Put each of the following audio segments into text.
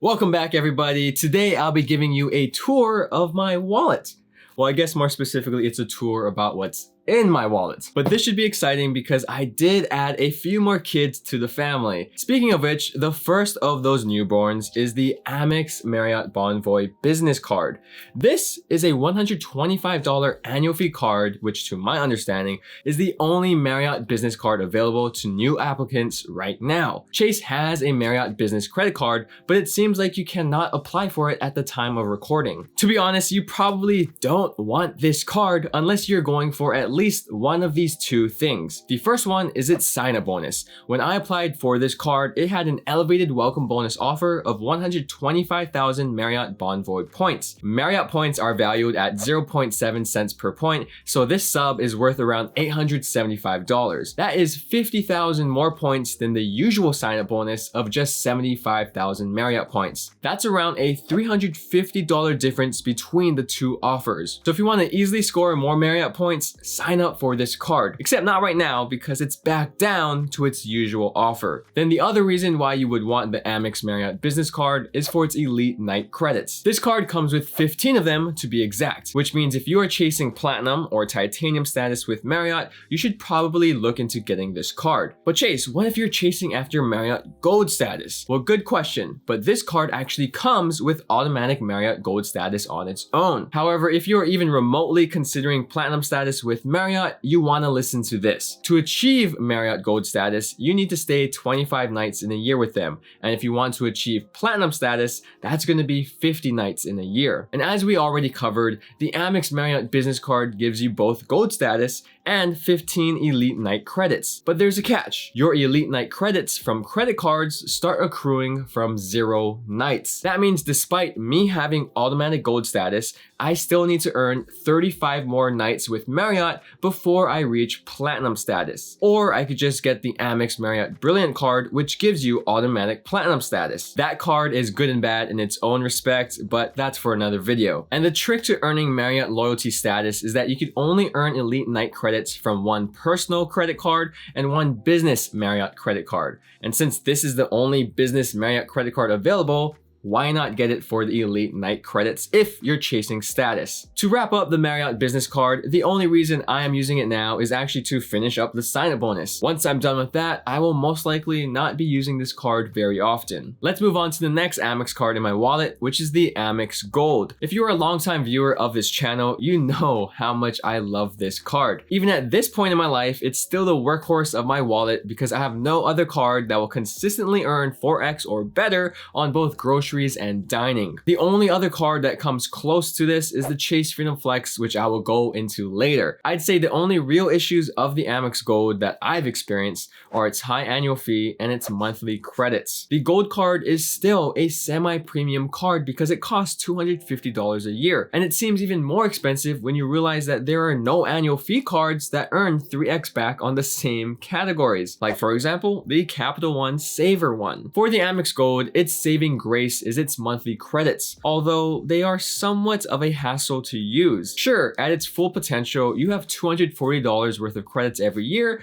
Welcome back, everybody. Today I'll be giving you a tour of my wallet. Well, I guess more specifically, it's a tour about what's in my wallet. But this should be exciting because I did add a few more kids to the family. Speaking of which, the first of those newborns is the Amex Marriott Bonvoy business card. This is a $125 annual fee card, which to my understanding is the only Marriott business card available to new applicants right now. Chase has a Marriott business credit card, but it seems like you cannot apply for it at the time of recording. To be honest, you probably don't want this card unless you're going for at least one of these two things. The first one is its sign-up bonus. When I applied for this card, it had an elevated welcome bonus offer of 125,000 Marriott Bonvoy points. Marriott points are valued at 0.7 cents per point, so this sub is worth around $875. That is 50,000 more points than the usual sign-up bonus of just 75,000 Marriott points. That's around a $350 difference between the two offers. So if you want to easily score more Marriott points, sign up for this card. Except not right now because it's back down to its usual offer. Then the other reason why you would want the Amex Marriott business card is for its elite night credits. This card comes with 15 of them to be exact, which means if you are chasing platinum or titanium status with Marriott, you should probably look into getting this card. But Chase, what if you're chasing after Marriott gold status? Well, good question, but this card actually comes with automatic Marriott gold status on its own. However, if you're even remotely considering platinum status with Marriott, you want to listen to this. To achieve Marriott gold status, you need to stay 25 nights in a year with them. And if you want to achieve platinum status, that's going to be 50 nights in a year. And as we already covered, the Amex Marriott business card gives you both gold status and 15 elite night credits. But there's a catch. Your elite night credits from credit cards start accruing from 0 nights. That means despite me having automatic gold status, I still need to earn 35 more nights with Marriott before I reach platinum status. Or I could just get the Amex Marriott Brilliant card, which gives you automatic platinum status. That card is good and bad in its own respect, but that's for another video. And the trick to earning Marriott loyalty status is that you can only earn elite night credits from one personal credit card and one business Marriott credit card. And since this is the only business Marriott credit card available, why not get it for the elite night credits if you're chasing status? To wrap up the Marriott business card, the only reason I am using it now is actually to finish up the sign-up bonus. Once I'm done with that, I will most likely not be using this card very often. Let's move on to the next Amex card in my wallet, which is the Amex Gold. If you're a longtime viewer of this channel, you know how much I love this card. Even at this point in my life, it's still the workhorse of my wallet because I have no other card that will consistently earn 4x or better on both groceries and dining. The only other card that comes close to this is the Chase Freedom Flex, which I will go into later. I'd say the only real issues of the Amex Gold that I've experienced are its high annual fee and its monthly credits. The Gold card is still a semi-premium card because it costs $250 a year, and it seems even more expensive when you realize that there are no annual fee cards that earn 3x back on the same categories. Like for example, the Capital One Saver one. For the Amex Gold, its saving grace is its monthly credits, although they are somewhat of a hassle to use. Sure, at its full potential, you have $240 worth of credits every year,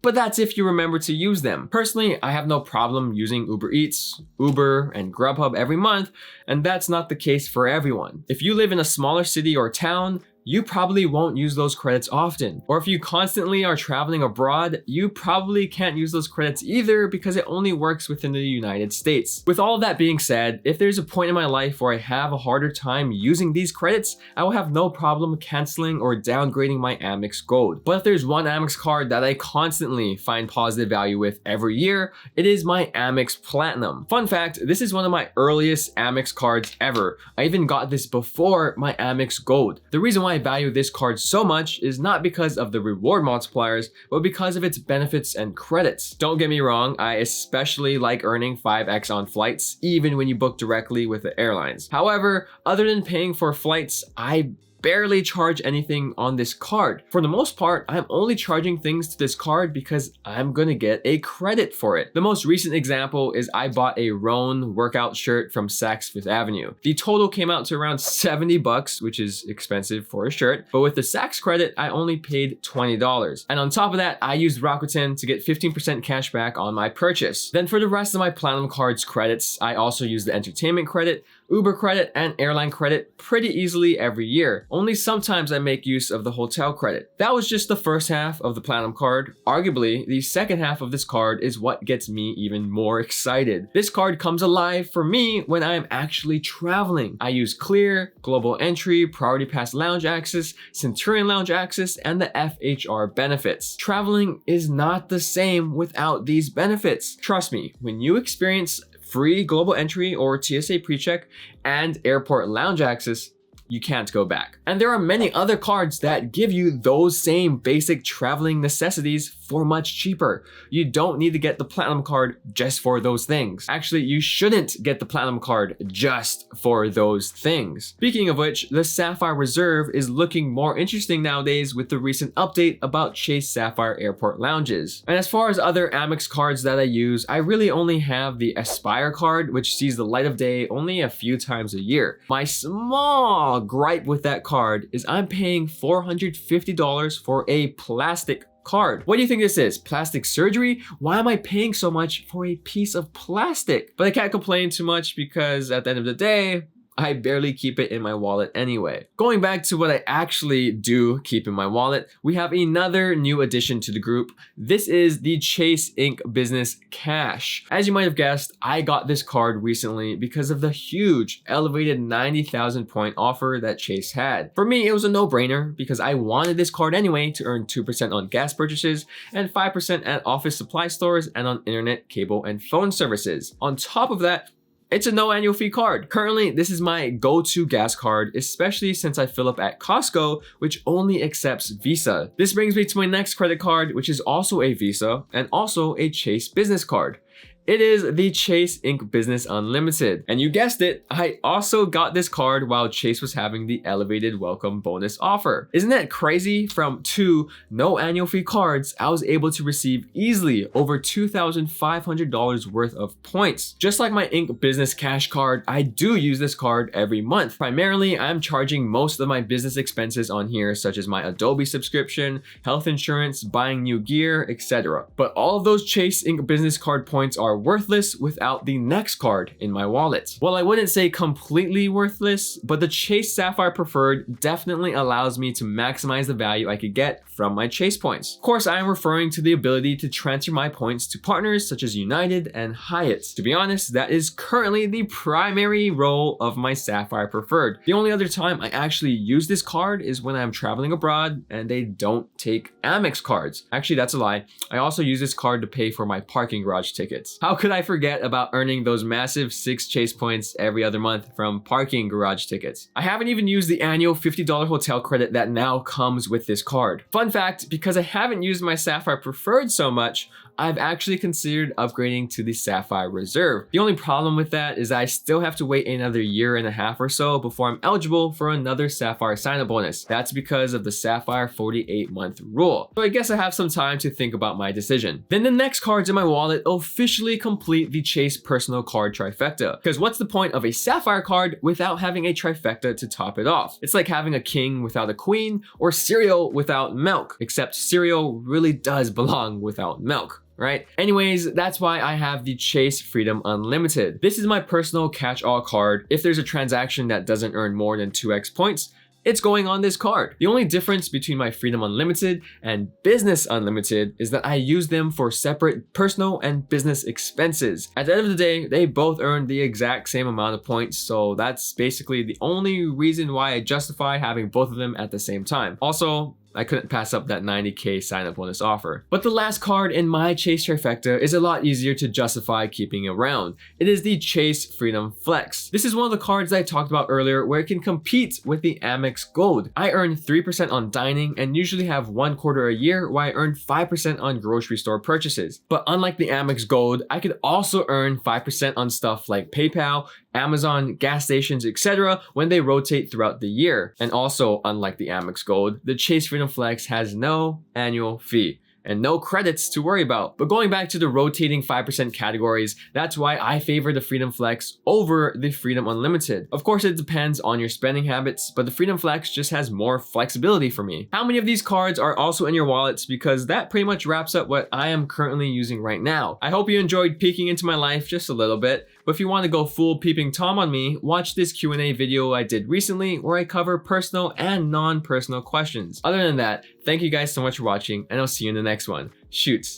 but that's if you remember to use them. Personally, I have no problem using Uber Eats, Uber, and Grubhub every month, and that's not the case for everyone. If you live in a smaller city or town, you probably won't use those credits often. Or if you constantly are traveling abroad, you probably can't use those credits either because it only works within the United States. With all of that being said, if there's a point in my life where I have a harder time using these credits, I will have no problem canceling or downgrading my Amex Gold. But if there's one Amex card that I constantly find positive value with every year, it is my Amex Platinum. Fun fact, this is one of my earliest Amex cards ever. I even got this before my Amex Gold. The reason why I value this card so much is not because of the reward multipliers, but because of its benefits and credits. Don't get me wrong, I especially like earning 5x on flights, even when you book directly with the airlines. However, other than paying for flights, I barely charge anything on this card. For the most part, I'm only charging things to this card because I'm gonna get a credit for it. The most recent example is I bought a Roan workout shirt from Saks Fifth Avenue. The total came out to around 70 bucks, which is expensive for a shirt, but with the Saks credit, I only paid $20. And on top of that, I used Rakuten to get 15% cash back on my purchase. Then for the rest of my Platinum Cards credits, I also used the entertainment credit, Uber credit, and airline credit pretty easily every year. Only sometimes I make use of the hotel credit. That was just the first half of the Platinum Card. Arguably, the second half of this card is what gets me even more excited. This card comes alive for me when I am actually traveling. I use Clear, Global Entry, Priority Pass Lounge Access, Centurion Lounge Access, and the FHR benefits. Traveling is not the same without these benefits. Trust me, when you experience free global entry or TSA PreCheck and airport lounge access, you can't go back. And there are many other cards that give you those same basic traveling necessities for much cheaper. You don't need to get the Platinum Card just for those things. Actually, you shouldn't get the Platinum Card just for those things. Speaking of which, the Sapphire Reserve is looking more interesting nowadays with the recent update about Chase Sapphire Airport lounges. And as far as other Amex cards that I use, I really only have the Aspire card, which sees the light of day only a few times a year. My small gripe with that card is I'm paying $450 for a plastic card. What do you think this is? Plastic surgery? Why am I paying so much for a piece of plastic? But I can't complain too much because at the end of the day, I barely keep it in my wallet anyway. Going back to what I actually do keep in my wallet, we have another new addition to the group. This is the Chase Inc. Business Cash. As you might have guessed, I got this card recently because of the huge elevated 90,000 point offer that Chase had. For me, it was a no-brainer because I wanted this card anyway to earn 2% on gas purchases and 5% at office supply stores and on internet, cable, and phone services. On top of that, it's a no annual fee card. Currently, this is my go-to gas card, especially since I fill up at Costco, which only accepts Visa. This brings me to my next credit card, which is also a Visa and also a Chase business card. It is the Chase Inc. Business Unlimited. And you guessed it, I also got this card while Chase was having the elevated welcome bonus offer. Isn't that crazy? From 2 no annual fee cards, I was able to receive easily over $2,500 worth of points. Just like my Inc. Business Cash card, I do use this card every month. Primarily, I'm charging most of my business expenses on here, such as my Adobe subscription, health insurance, buying new gear, etc. But all of those Chase Inc. Business card points are worthless without the next card in my wallet. Well, I wouldn't say completely worthless, but the Chase Sapphire Preferred definitely allows me to maximize the value I could get from my Chase points. Of course, I am referring to the ability to transfer my points to partners such as United and Hyatt. To be honest, that is currently the primary role of my Sapphire Preferred. The only other time I actually use this card is when I'm traveling abroad and they don't take Amex cards. Actually, that's a lie. I also use this card to pay for my parking garage tickets. How could I forget about earning those massive 6 Chase points every other month from parking garage tickets? I haven't even used the annual $50 hotel credit that now comes with this card. Fun fact, because I haven't used my Sapphire Preferred so much, I've actually considered upgrading to the Sapphire Reserve. The only problem with that is I still have to wait another year and a half or so before I'm eligible for another Sapphire sign-up bonus. That's because of the Sapphire 48-month rule. So I guess I have some time to think about my decision. Then the next cards in my wallet officially complete the Chase personal card trifecta. Because what's the point of a Sapphire card without having a trifecta to top it off? It's like having a king without a queen or cereal without milk, except cereal really does belong without milk. Right? Anyways, that's why I have the Chase Freedom Unlimited. This is my personal catch-all card. If there's a transaction that doesn't earn more than 2x points, it's going on this card. The only difference between my Freedom Unlimited and Business Unlimited is that I use them for separate personal and business expenses. At the end of the day, they both earn the exact same amount of points, so that's basically the only reason why I justify having both of them at the same time. Also, I couldn't pass up that 90K sign-up bonus offer. But the last card in my Chase trifecta is a lot easier to justify keeping around. It is the Chase Freedom Flex. This is one of the cards that I talked about earlier where it can compete with the Amex Gold. I earn 3% on dining and usually have 1/4 a year where I earn 5% on grocery store purchases. But unlike the Amex Gold, I could also earn 5% on stuff like PayPal, Amazon, gas stations, etc. when they rotate throughout the year. And also, unlike the Amex Gold, the Chase Freedom Flex has no annual fee and no credits to worry about. But going back to the rotating 5% categories, that's why I favor the Freedom Flex over the Freedom Unlimited. Of course, it depends on your spending habits, but the Freedom Flex just has more flexibility for me. How many of these cards are also in your wallets? Because that pretty much wraps up what I am currently using right now. I hope you enjoyed peeking into my life just a little bit, but if you want to go full peeping Tom on me, watch this Q&A video I did recently where I cover personal and non-personal questions. Other than that, thank you guys so much for watching, and I'll see you in the next one. Shoots.